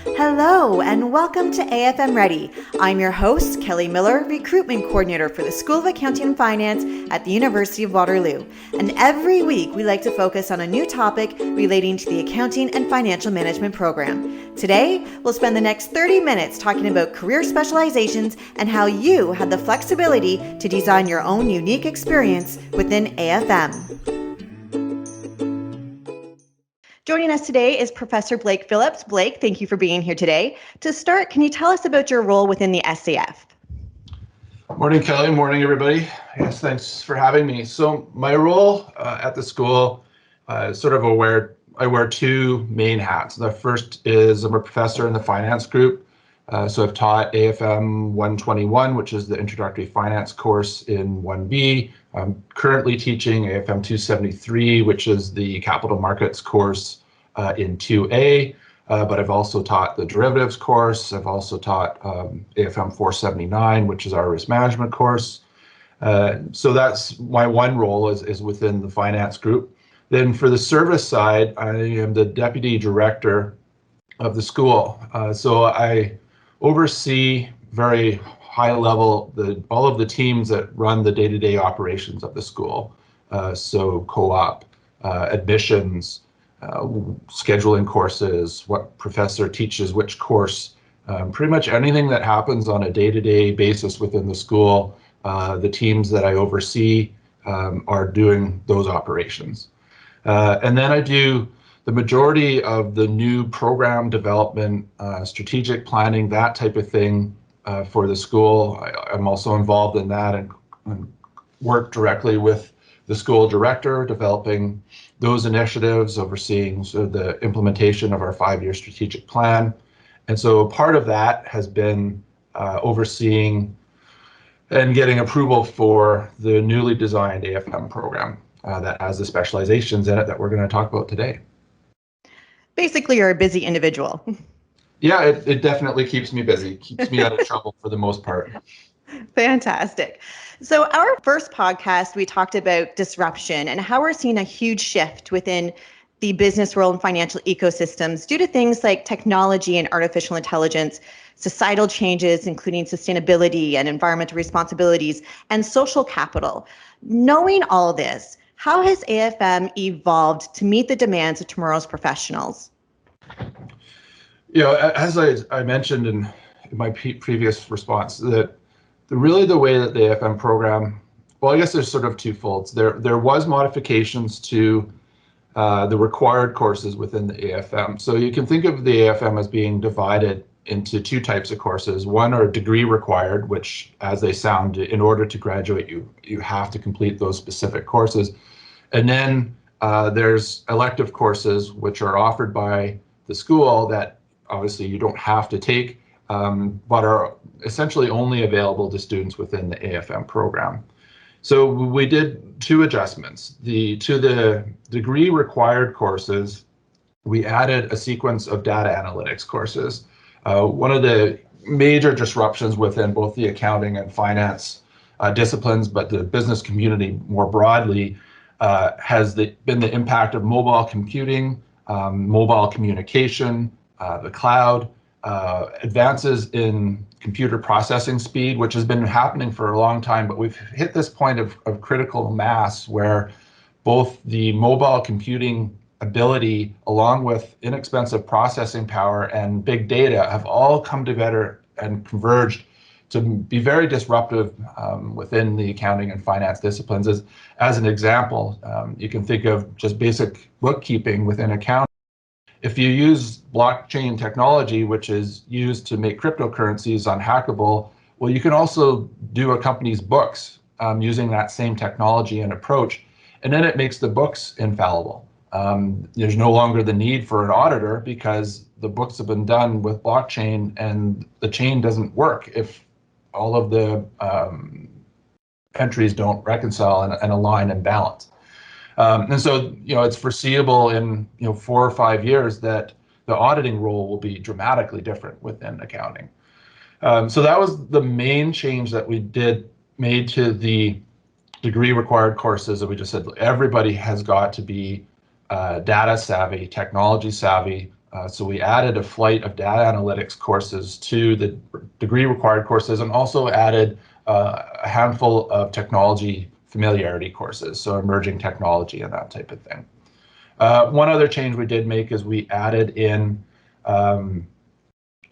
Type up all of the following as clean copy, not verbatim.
Hello and welcome to AFM Ready. I'm your host, Kelly Miller, Recruitment Coordinator for the School of Accounting and Finance at the University of Waterloo. And every week we like to focus on a new topic relating to the Accounting and Financial Management program. Today, we'll spend the next 30 minutes talking about career specializations and how you have the flexibility to design your own unique experience within AFM. Joining us today is Professor Blake Phillips. Blake, thank you for being here today. To start, can you tell us about your role within the SAF? Morning, Kelly. Morning, everybody. Yes, thanks for having me. So my role at the school I wear two main hats. The first is I'm a professor in the finance group. So I've taught AFM 121, which is the introductory finance course in 1B. I'm currently teaching AFM 273, which is the capital markets course in 2A. But I've also taught the derivatives course. I've also taught AFM 479, which is our risk management course. So that's my one role is within the finance group. Then for the service side, I am the deputy director of the school. So I oversee very high level all of the teams that run the day-to-day operations of the school. So co-op, admissions, scheduling courses, what professor teaches which course, pretty much anything that happens on a day-to-day basis within the school, the teams that I oversee are doing those operations. And then I do the majority of the new program development, strategic planning, that type of thing for the school. I'm also involved in that and work directly with the school director, developing those initiatives, overseeing sort of the implementation of our 5-year strategic plan. And so part of that has been overseeing and getting approval for the newly designed AFM program that has the specializations in it that we're going to talk about today. Basically, you're a busy individual. Yeah, it definitely keeps me busy, keeps me out of trouble for the most part. Fantastic. So our first podcast, we talked about disruption and how we're seeing a huge shift within the business world and financial ecosystems due to things like technology and artificial intelligence, societal changes, including sustainability and environmental responsibilities, and social capital. Knowing all this, how has AFM evolved to meet the demands of tomorrow's professionals? You know, as I mentioned in my previous response, that the way that the AFM program, well, I guess there's sort of twofolds. There was modifications to the required courses within the AFM. So you can think of the AFM as being divided into two types of courses. One are degree required, which, as they sound, in order to graduate, you have to complete those specific courses. And then there's elective courses, which are offered by the school that obviously you don't have to take, but are essentially only available to students within the AFM program. So we did two adjustments. To the degree required courses, we added a sequence of data analytics courses. One of the major disruptions within both the accounting and finance disciplines, but the business community more broadly, has been the impact of mobile computing, mobile communication, the cloud, advances in computer processing speed, which has been happening for a long time, but we've hit this point of critical mass where both the mobile computing ability along with inexpensive processing power and big data have all come together and converged to be very disruptive within the accounting and finance disciplines. As an example, you can think of just basic bookkeeping within accounting. If you use blockchain technology, which is used to make cryptocurrencies unhackable, well, you can also do a company's books using that same technology and approach, and then it makes the books infallible. There's no longer the need for an auditor because the books have been done with blockchain and the chain doesn't work if all of the entries don't reconcile and align and balance. And so, it's foreseeable in 4 or 5 years that the auditing role will be dramatically different within accounting. So that was the main change that we made to the degree required courses that we just said everybody has got to be data savvy, technology savvy, So we added a flight of data analytics courses to the degree required courses, and also added a handful of technology familiarity courses, so emerging technology and that type of thing. One other change we did make is we added in an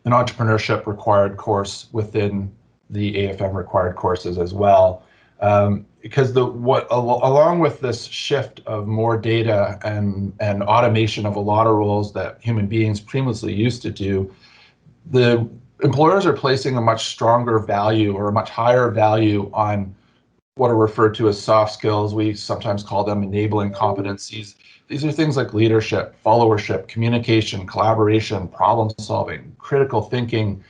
entrepreneurship required course within the AFM required courses as well. Because along with this shift of more data and automation of a lot of roles that human beings previously used to do, the employers are placing a much stronger value or a much higher value on what are referred to as soft skills. We sometimes call them enabling competencies. These are things like leadership, followership, communication, collaboration, problem solving, critical thinking,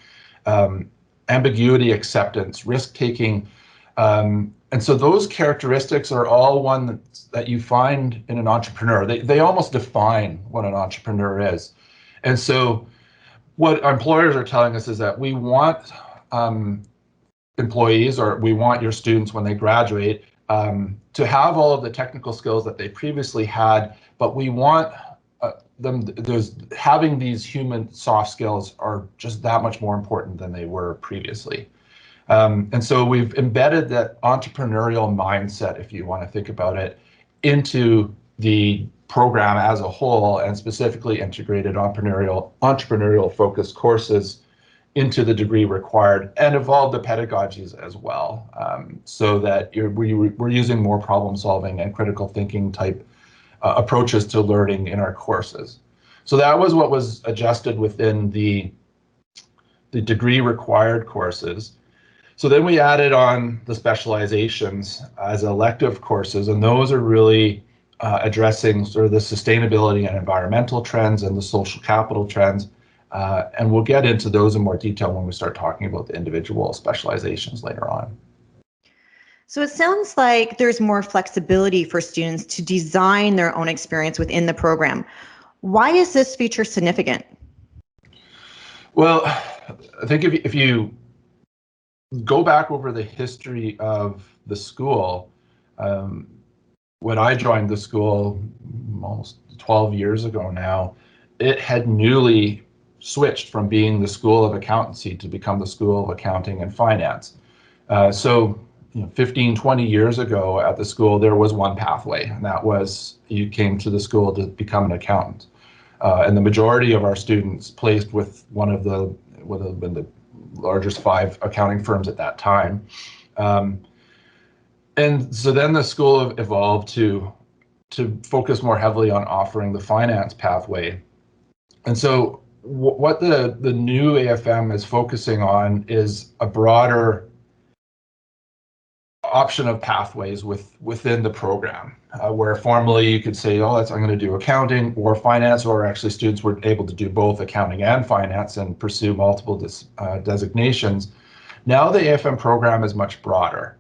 ambiguity acceptance, risk taking. And so those characteristics are all one that you find in an entrepreneur. They almost define what an entrepreneur is. And so what employers are telling us is that we want employees, or we want your students when they graduate, to have all of the technical skills that they previously had, but we want having these human soft skills are just that much more important than they were previously. And so we've embedded that entrepreneurial mindset, if you want to think about it, into the program as a whole, and specifically integrated entrepreneurial focused courses into the degree required, and evolved the pedagogies as well, so that we're using more problem solving and critical thinking type approaches to learning in our courses. So that was what was adjusted within the degree required courses. So then we added on the specializations as elective courses, and those are really addressing sort of the sustainability and environmental trends and the social capital trends. And we'll get into those in more detail when we start talking about the individual specializations later on. So it sounds like there's more flexibility for students to design their own experience within the program. Why is this feature significant? Well, I think if you go back over the history of the school, when I joined the school almost 12 years ago now, it had newly switched from being the School of Accountancy to become the School of Accounting and Finance. So 15, 20 years ago at the school, there was one pathway, and that was you came to the school to become an accountant. And the majority of our students placed with one of the would have been the largest 5 accounting firms at that time. And so then the school evolved to focus more heavily on offering the finance pathway. And so what the new AFM is focusing on is a broader option of pathways within the program, where formerly you could say, I'm going to do accounting or finance, or actually students were able to do both accounting and finance and pursue multiple designations. Now the AFM program is much broader.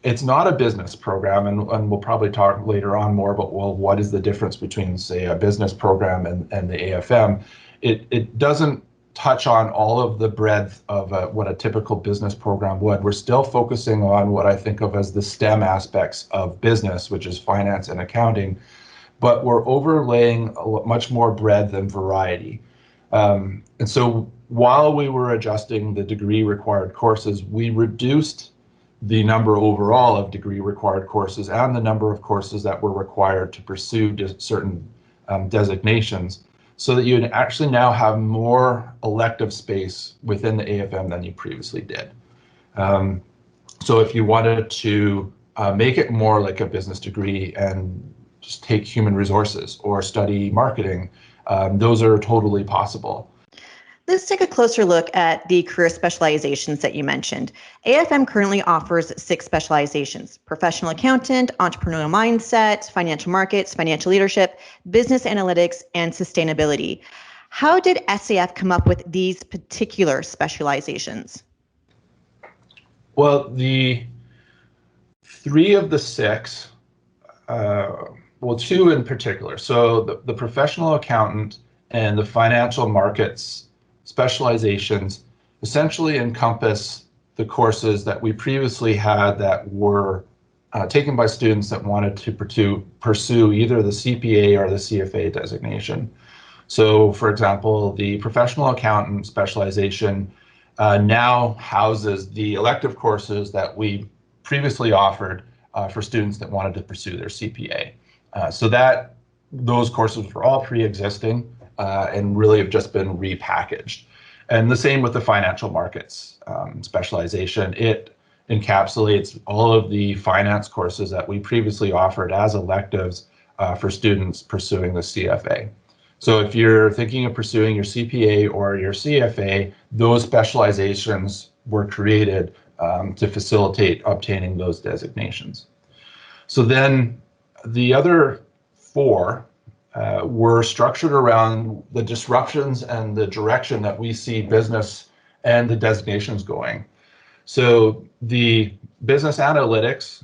It's not a business program, and we'll probably talk later on more about, what is the difference between, say, a business program and the AFM. It doesn't touch on all of the breadth of what a typical business program would. We're still focusing on what I think of as the STEM aspects of business, which is finance and accounting, but we're overlaying much more breadth and variety. And so while we were adjusting the degree required courses, we reduced the number overall of degree required courses and the number of courses that were required to pursue certain designations, so that you actually now have more elective space within the AFM than you previously did. So if you wanted to make it more like a business degree and just take human resources or study marketing, those are totally possible. Let's take a closer look at the career specializations that you mentioned. AFM currently offers 6 specializations: professional accountant, entrepreneurial mindset, financial markets, financial leadership, business analytics, and sustainability. How did SAF come up with these particular specializations? Well, the 3 of the 6, 2 in particular. So the professional accountant and the financial markets specializations essentially encompass the courses that we previously had that were taken by students that wanted to pursue either the CPA or the CFA designation. So, for example, the professional accountant specialization now houses the elective courses that we previously offered for students that wanted to pursue their CPA. So that those courses were all pre-existing and really have just been repackaged. And the same with the financial markets specialization. It encapsulates all of the finance courses that we previously offered as electives for students pursuing the CFA. So if you're thinking of pursuing your CPA or your CFA, those specializations were created to facilitate obtaining those designations. So then the other four were structured around the disruptions and the direction that we see business and the designations going. So the business analytics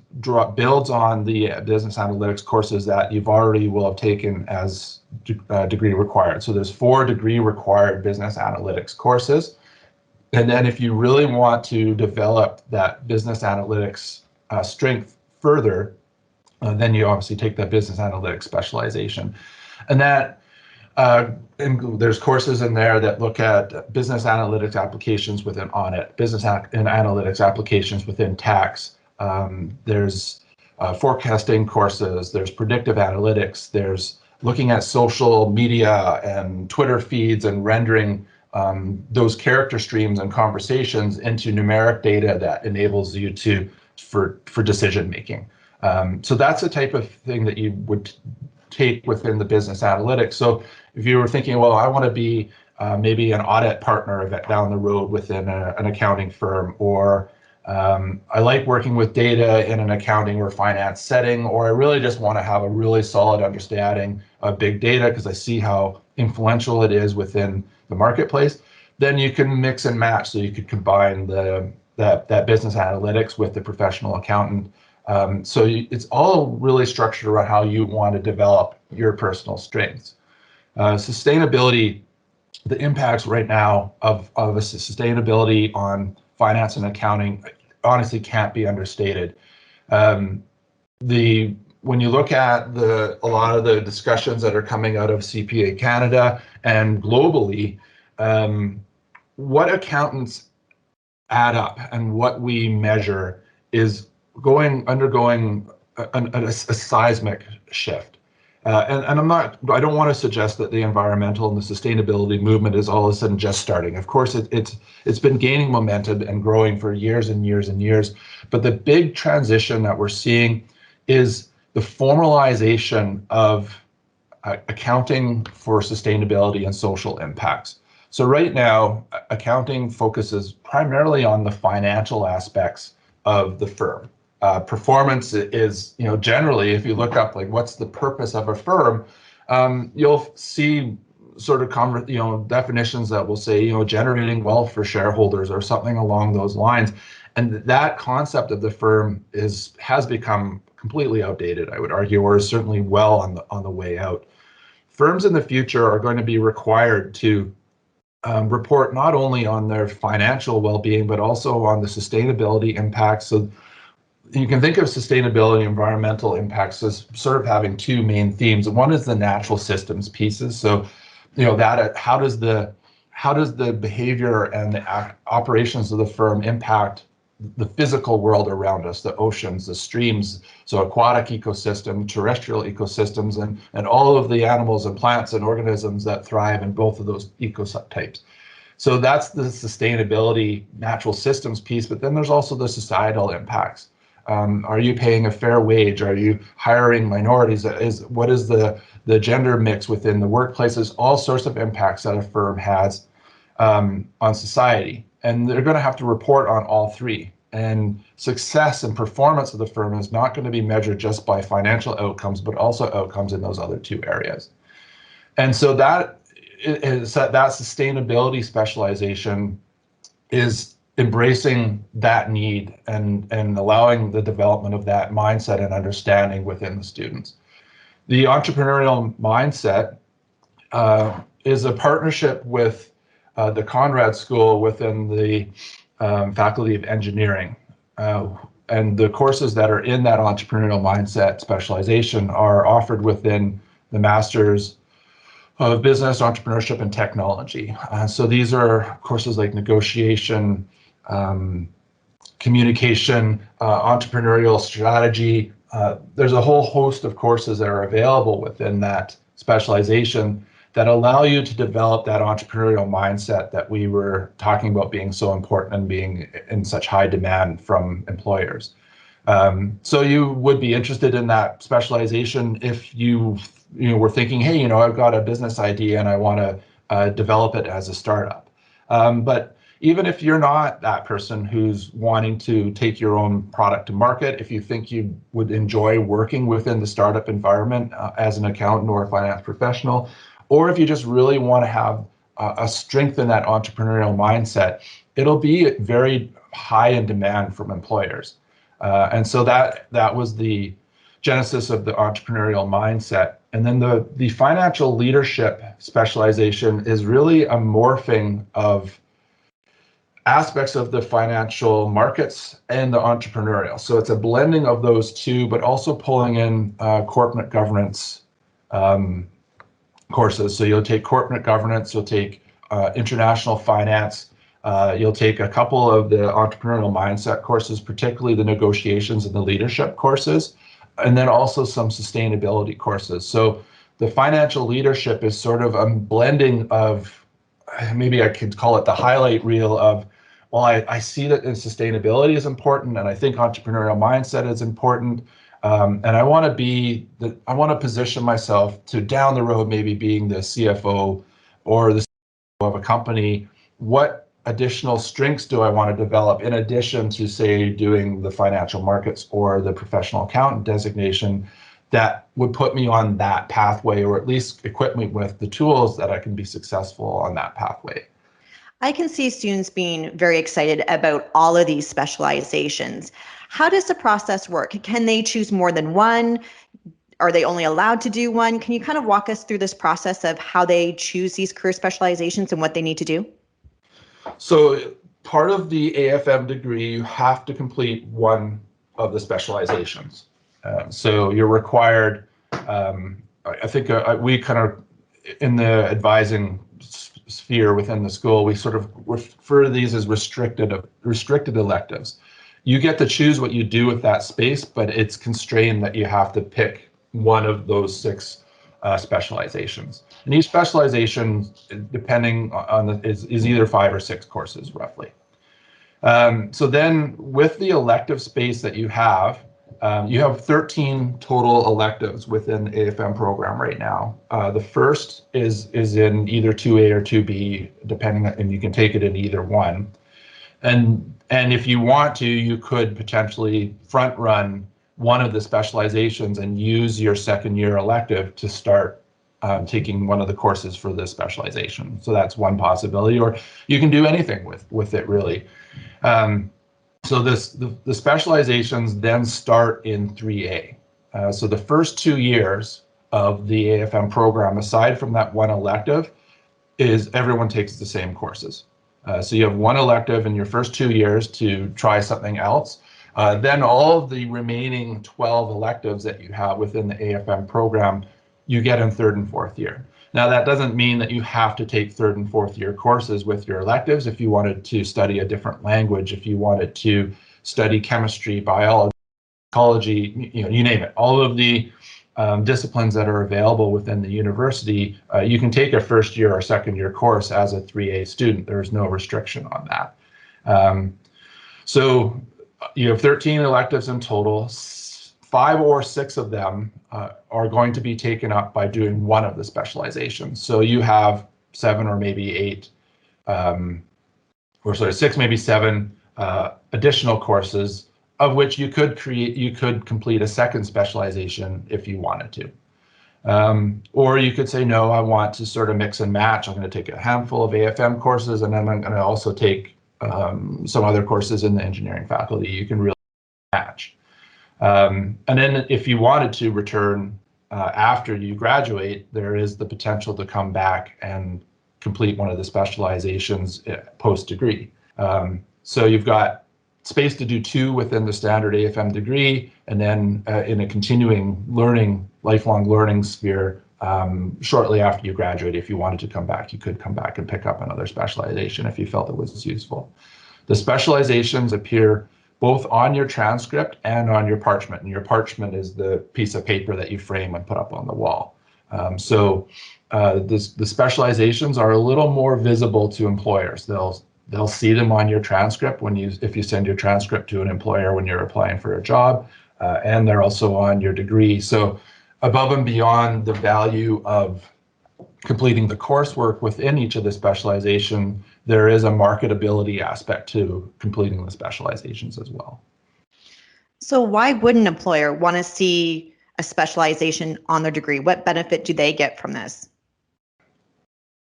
builds on the business analytics courses that you've already will have taken as degree required. So there's 4 degree required business analytics courses. And then if you really want to develop that business analytics strength further, then you obviously take that business analytics specialization. And that and there's courses in there that look at business analytics applications within audit, business analytics applications within tax. There's forecasting courses, there's predictive analytics, there's looking at social media and Twitter feeds and rendering those character streams and conversations into numeric data that enables you for decision making. So that's the type of thing that you would take within the business analytics. So if you were thinking, well, I want to be maybe an audit partner down the road within an accounting firm, or I like working with data in an accounting or finance setting, or I really just want to have a really solid understanding of big data because I see how influential it is within the marketplace, then you can mix and match. So you could combine that business analytics with the professional accountant. It's all really structured around how you want to develop your personal strengths. Sustainability, the impacts right now of a sustainability on finance and accounting honestly can't be understated. When you look at a lot of the discussions that are coming out of CPA Canada and globally, what accountants add up and what we measure is undergoing a seismic shift. And I don't want to suggest that the environmental and the sustainability movement is all of a sudden just starting. Of course, it's been gaining momentum and growing for years and years and years. But the big transition that we're seeing is the formalization of accounting for sustainability and social impacts. So right now, accounting focuses primarily on the financial aspects of the firm. Performance is, generally, if you look up like what's the purpose of a firm, you'll see sort of definitions that will say, generating wealth for shareholders or something along those lines. And that concept of the firm has become completely outdated, I would argue, or is certainly well on the way out. Firms in the future are going to be required to report not only on their financial well-being, but also on the sustainability impacts. So you can think of sustainability and environmental impacts as sort of having 2 main themes. One is the natural systems pieces. So, that how does the behavior and the operations of the firm impact the physical world around us, the oceans, the streams, so aquatic ecosystem, terrestrial ecosystems, and all of the animals and plants and organisms that thrive in both of those ecotypes. So that's the sustainability natural systems piece, but then there's also the societal impacts. Are you paying a fair wage? Are you hiring minorities? What is the gender mix within the workplaces? All sorts of impacts that a firm has on society. And they're going to have to report on all 3. And success and performance of the firm is not going to be measured just by financial outcomes, but also outcomes in those other 2 areas. And so that sustainability specialization is embracing that need and allowing the development of that mindset and understanding within the students. The entrepreneurial mindset is a partnership with the Conrad School within the Faculty of Engineering. And the courses that are in that entrepreneurial mindset specialization are offered within the master's of business, entrepreneurship, and technology. So these are courses like negotiation, communication, entrepreneurial strategy. There's a whole host of courses that are available within that specialization that allow you to develop that entrepreneurial mindset that we were talking about being so important and being in such high demand from employers. So you would be interested in that specialization if you were thinking, hey, I've got a business idea and I want to develop it as a startup. But even if you're not that person who's wanting to take your own product to market, if you think you would enjoy working within the startup environment as an accountant or a finance professional, or if you just really want to have a strength in that entrepreneurial mindset, it'll be very high in demand from employers. And so that was the genesis of the entrepreneurial mindset. And then the financial leadership specialization is really a morphing of aspects of the financial markets and the entrepreneurial. So it's a blending of those two, but also pulling in corporate governance courses. So you'll take corporate governance, you'll take international finance, you'll take a couple of the entrepreneurial mindset courses, particularly the negotiations and the leadership courses, and then also some sustainability courses. So the financial leadership is sort of a blending of, maybe I could call it the highlight reel of, well, I see that sustainability is important, and I think entrepreneurial mindset is important. And I want to position myself to down the road, maybe being the CFO or the CEO of a company. What additional strengths do I want to develop in addition to, say, doing the financial markets or the professional accountant designation that would put me on that pathway, or at least equip me with the tools that I can be successful on that pathway? I can see students being very excited about all of these specializations. How does the process work? Can they choose more than one? Are they only allowed to do one? Can you kind of walk us through this process of how they choose these career specializations and what they need to do? So part of the AFM degree, you have to complete one of the specializations. So you're required, I think we kind of, in the advising sphere within the school, we sort of refer to these as restricted electives. You get to choose what you do with that space, but it's constrained that you have to pick one of those 6 specializations. And each specialization, depending on is either 5 or 6 courses roughly. So then with the elective space that you have 13 total electives within the AFM program right now. The first is in either 2A or 2B, depending on, and you can take it in either one. And if you want to, you could potentially front run one of the specializations and use your second year elective to start taking one of the courses for the specialization. So that's one possibility, or you can do anything with it really. So the specializations then start in 3A. So the first 2 years of the AFM program, aside from that one elective, is everyone takes the same courses. So you have one elective in your first 2 years to try something else. Then all of the remaining 12 electives that you have within the AFM program, you get in 3rd and 4th year. Now, that doesn't mean that you have to take 3rd and 4th year courses with your electives. If you wanted to study a different language, if you wanted to study chemistry, biology, ecology, you name it, all of the disciplines that are available within the university, you can take a 1st year or 2nd year course as a 3A student. There's no restriction on that. So you have 13 electives in total. 5 or 6 of them are going to be taken up by doing one of the specializations. So you have 7 or maybe 8, or sorry, 6, maybe 7 additional courses, of which you could complete a second specialization if you wanted to. Or you could say, no, I want to sort of mix and match. I'm going to take a handful of AFM courses, and then I'm going to also take some other courses in the engineering faculty. You can really match. And then if you wanted to return after you graduate, there is the potential to come back and complete one of the specializations post-degree. So you've got space to do 2 within the standard AFM degree, and then in a continuing learning, lifelong learning sphere, shortly after you graduate. If you wanted to come back, you could come back and pick up another specialization if you felt it was useful. The specializations appear both on your transcript and on your parchment. And your parchment is the piece of paper that you frame and put up on the wall. The specializations are a little more visible to employers. They'll see them on your transcript if you send your transcript to an employer when you're applying for a job, and they're also on your degree. So above and beyond the value of completing the coursework within each of the specialization, there is a marketability aspect to completing the specializations as well. So why would an employer want to see a specialization on their degree? What benefit do they get from this?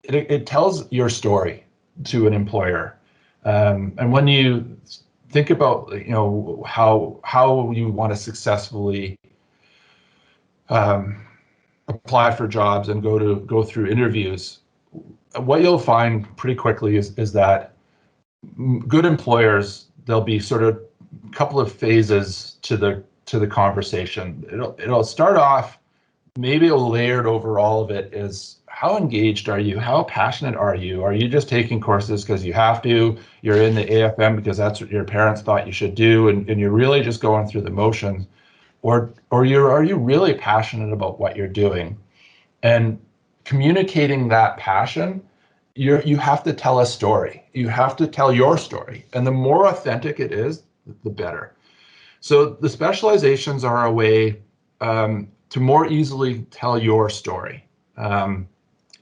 It tells your story to an employer. And when you think about, how you want to successfully apply for jobs and go through interviews, what you'll find pretty quickly is that good employers, there'll be sort of a couple of phases to the conversation. It'll start off, maybe layered over all of it is, how engaged are you? How passionate are you? Are you just taking courses because you have to? You're in the AFM because that's what your parents thought you should do, and you're really just going through the motions? Or are you really passionate about what you're doing? And communicating that passion, you have to tell a story. You have to tell your story. And the more authentic it is, the better. So the specializations are a way to more easily tell your story.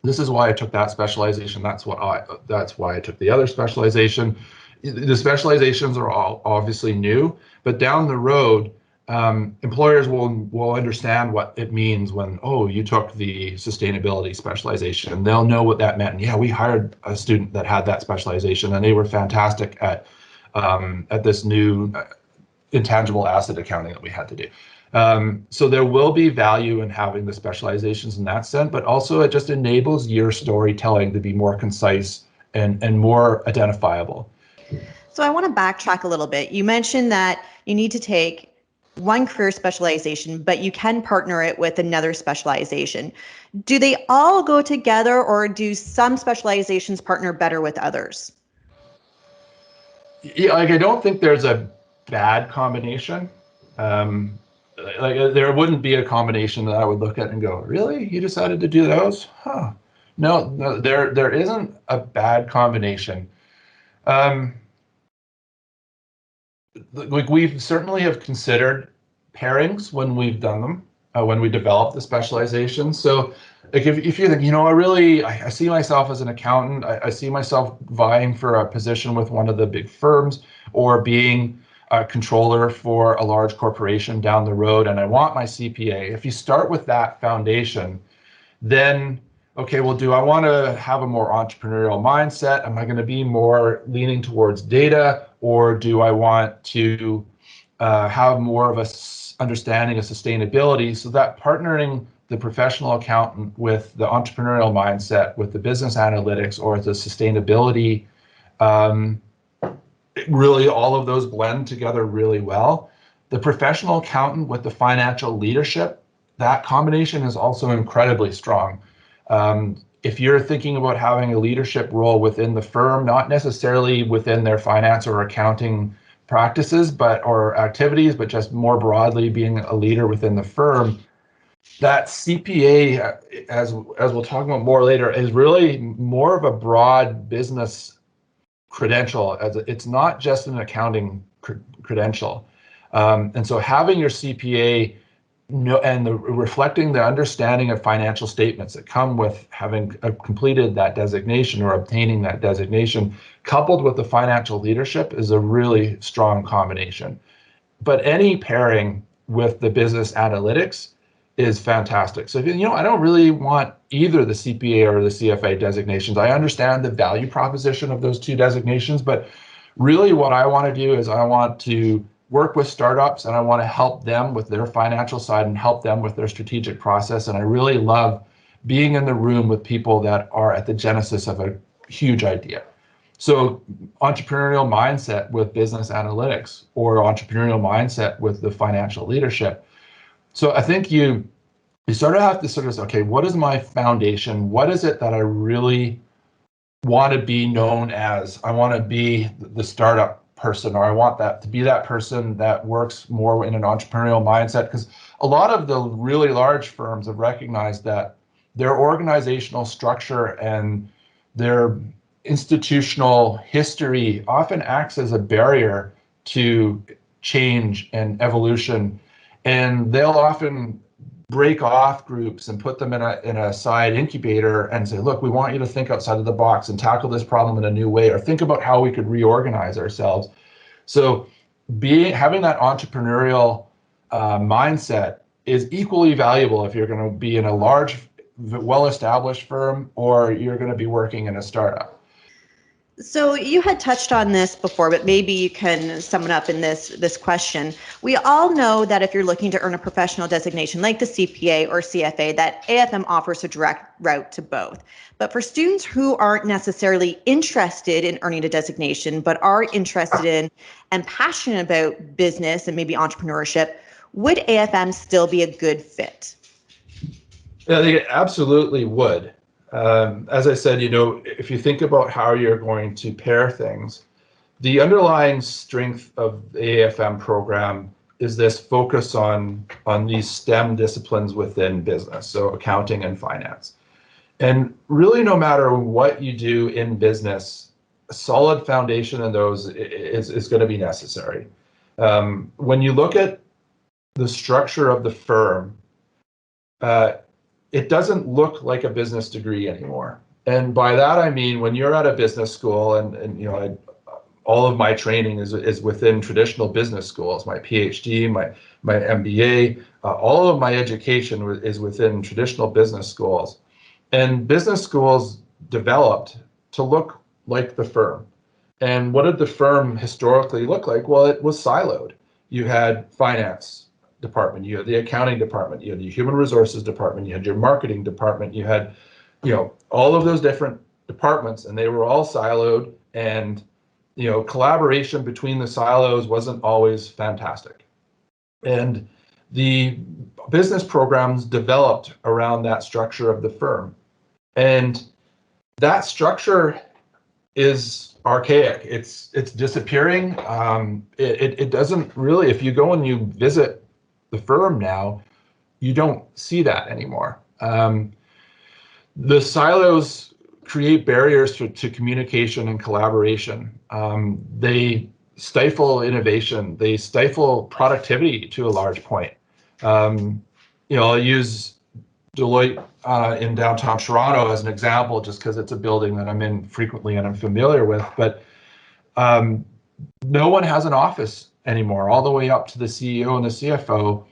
This is why I took that specialization. That's why I took the other specialization. The specializations are all obviously new, but down the road, employers will understand what it means when, you took the sustainability specialization. They'll know what that meant. And yeah, we hired a student that had that specialization, and they were fantastic at this new intangible asset accounting that we had to do. So there will be value in having the specializations in that sense, but also it just enables your storytelling to be more concise and more identifiable. So I want to backtrack a little bit. You mentioned that you need to take one career specialization, but you can partner it with another specialization. Do they all go together, or do some specializations partner better with others? Yeah, I don't think there's a bad combination. There wouldn't be a combination that I would look at and go, really? You decided to do those? Huh. No, there isn't a bad combination. We certainly have considered pairings when we've done them, when we developed the specialization. So if you think, I see myself as an accountant, I see myself vying for a position with one of the big firms, or being a controller for a large corporation down the road, and I want my CPA. If you start with that foundation, then, okay, well, do I want to have a more entrepreneurial mindset? Am I going to be more leaning towards data, or do I want to have more of a understanding of sustainability? So that partnering the professional accountant with the entrepreneurial mindset, with the business analytics, or the sustainability, really all of those blend together really well. The professional accountant with the financial leadership, that combination is also incredibly strong. If you're thinking about having a leadership role within the firm, not necessarily within their finance or accounting practices or activities, but just more broadly being a leader within the firm, that CPA, as we'll talk about more later, is really more of a broad business credential. It's not just an accounting credential. And so having your CPA and reflecting the understanding of financial statements that come with having completed that designation or obtaining that designation, coupled with the financial leadership, is a really strong combination. But any pairing with the business analytics is fantastic. So I don't really want either the CPA or the CFA designations. I understand the value proposition of those two designations, but really what I want to do is I want to work with startups, and I want to help them with their financial side and help them with their strategic process. And I really love being in the room with people that are at the genesis of a huge idea. So entrepreneurial mindset with business analytics, or entrepreneurial mindset with the financial leadership. So I think you sort of have to sort of say, okay, what is my foundation? What is it that I really want to be known as? I want to be the startup person, or I want that to be that person that works more in an entrepreneurial mindset. Because a lot of the really large firms have recognized that their organizational structure and their institutional history often acts as a barrier to change and evolution. And they'll often break off groups and put them in a side incubator and say, look, we want you to think outside of the box and tackle this problem in a new way, or think about how we could reorganize ourselves. So having that entrepreneurial mindset is equally valuable if you're going to be in a large, well-established firm, or you're going to be working in a startup. So you had touched on this before, but maybe you can sum it up in this question. We all know that if you're looking to earn a professional designation like the CPA or CFA, that AFM offers a direct route to both. But for students who aren't necessarily interested in earning a designation, but are interested in and passionate about business and maybe entrepreneurship, would AFM still be a good fit? Yeah, they absolutely would. As I said, if you think about how you're going to pair things, the underlying strength of the AFM program is this focus on these STEM disciplines within business, so accounting and finance. And really, no matter what you do in business, a solid foundation in those is going to be necessary. When you look at the structure of the firm, it doesn't look like a business degree anymore. And by that, I mean, when you're at a business school, and all of my training is within traditional business schools, my PhD, my MBA, all of my education is within traditional business schools. And business schools developed to look like the firm. And what did the firm historically look like? Well, it was siloed. You had finance department, you had the accounting department, you had the human resources department, you had your marketing department, you had, all of those different departments, and they were all siloed, and, collaboration between the silos wasn't always fantastic. And the business programs developed around that structure of the firm. And that structure is archaic. It's disappearing. It doesn't really, if you go and you visit the firm now, you don't see that anymore. The silos create barriers to communication and collaboration. They stifle innovation. They stifle productivity to a large point. I'll use Deloitte in downtown Toronto as an example, just because it's a building that I'm in frequently and I'm familiar with. But no one has an office anymore, all the way up to the CEO and the CFO.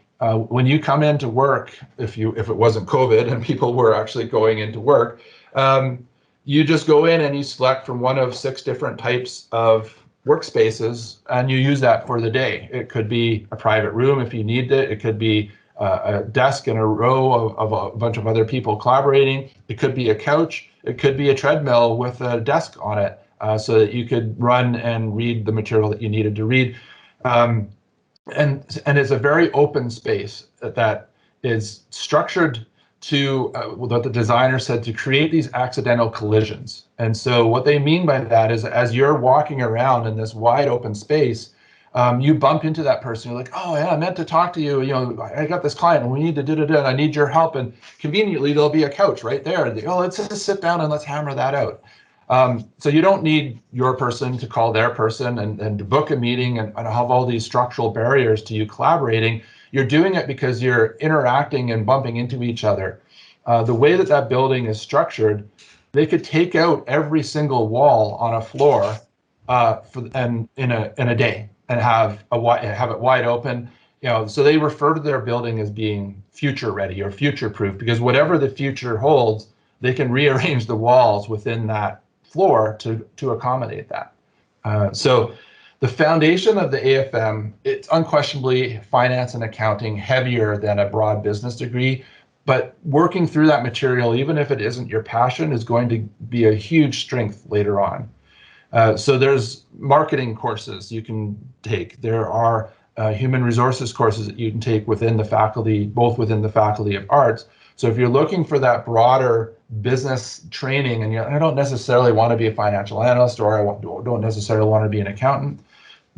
When you come into work, if it wasn't COVID and people were actually going into work, you just go in and you select from one of 6 different types of workspaces, and you use that for the day. It could be a private room if you need it. It could be a desk and a row of a bunch of other people collaborating. It could be a couch. It could be a treadmill with a desk on it, so that you could run and read the material that you needed to read. And it's a very open space that is structured to what the designer said, to create these accidental collisions. And so what they mean by that is, as you're walking around in this wide open space, you bump into that person. You're like, oh yeah, I meant to talk to you. I got this client and we need to do and I need your help. And conveniently, there'll be a couch right there. And let's just sit down and let's hammer that out. So you don't need your person to call their person and to book a meeting and have all these structural barriers to you collaborating. You're doing it because you're interacting and bumping into each other. The way that building is structured, they could take out every single wall on a floor in a day and have it wide open. So they refer to their building as being future ready or future proof, because whatever the future holds, they can rearrange the walls within that floor to accommodate that. So the foundation of the AFM, it's unquestionably finance and accounting, heavier than a broad business degree, but working through that material, even if it isn't your passion, is going to be a huge strength later on. So there's marketing courses you can take. There are human resources courses that you can take within the faculty, both within the Faculty of Arts. So if you're looking for that broader business training, and I don't necessarily want to be a financial analyst, or I don't necessarily want to be an accountant,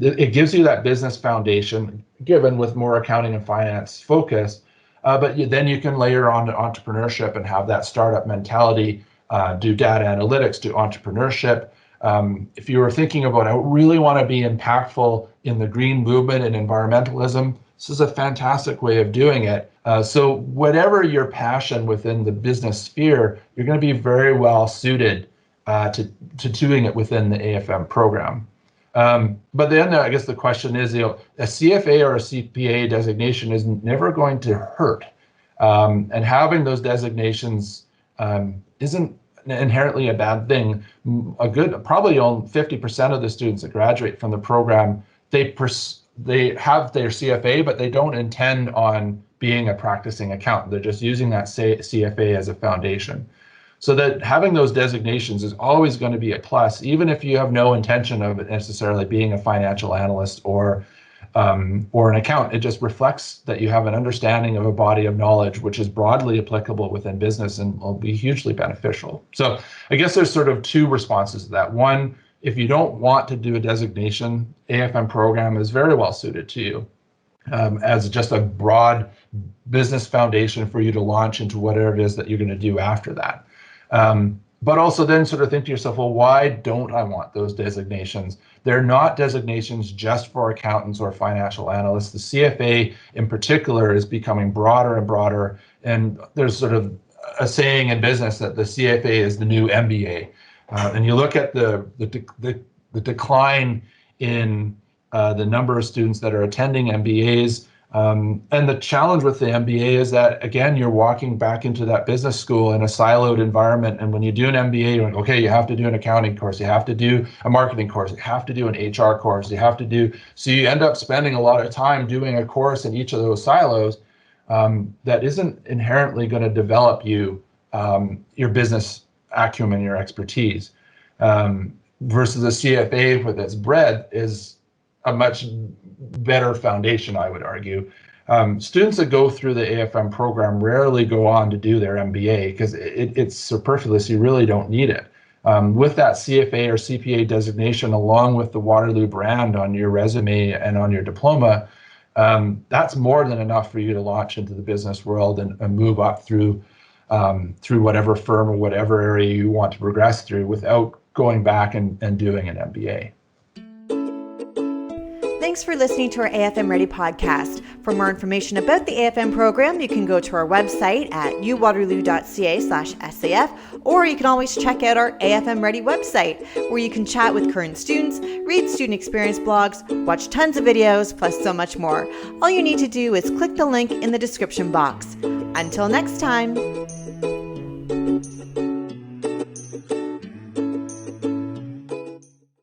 it gives you that business foundation given with more accounting and finance focus. But then you can layer on to entrepreneurship and have that startup mentality, do data analytics, do entrepreneurship. If you were thinking about, I really want to be impactful in the green movement and environmentalism, this is a fantastic way of doing it. So whatever your passion within the business sphere, you're going to be very well suited to doing it within the AFM program. But then I guess the question is, a CFA or a CPA designation is never going to hurt. And having those designations isn't inherently a bad thing. Probably only 50% of the students that graduate from the program, they have their CFA, but they don't intend on being a practicing accountant. They're just using that CFA as a foundation. So that having those designations is always going to be a plus, even if you have no intention of necessarily being a financial analyst or an accountant. It just reflects that you have an understanding of a body of knowledge which is broadly applicable within business and will be hugely beneficial. So I guess there's sort of two responses to that. One, if you don't want to do a designation, AFM program is very well suited to you as just a broad business foundation for you to launch into whatever it is that you're going to do after that. But also then sort of think to yourself, well, why don't I want those designations? They're not designations just for accountants or financial analysts. The CFA in particular is becoming broader and broader. And there's sort of a saying in business that the CFA is the new MBA. And you look at the decline in the number of students that are attending MBAs. And the challenge with the MBA is that, again, you're walking back into that business school in a siloed environment. And when you do an MBA, you're like, okay, you have to do an accounting course, you have to do a marketing course, you have to do an HR course, so you end up spending a lot of time doing a course in each of those silos that isn't inherently going to develop you, your business acumen, your expertise, versus a CFA with its breadth is a much better foundation, I would argue. Students that go through the AFM program rarely go on to do their MBA because it's superfluous. You really don't need it. With that CFA or CPA designation, along with the Waterloo brand on your resume and on your diploma, that's more than enough for you to launch into the business world and move up through whatever firm or whatever area you want to progress through without going back and doing an MBA. Thanks for listening to our AFM Ready podcast. For more information about the AFM program, you can go to our website at uwaterloo.ca/SAF, or you can always check out our AFM Ready website, where you can chat with current students, read student experience blogs, watch tons of videos, plus so much more. All you need to do is click the link in the description box. Until next time.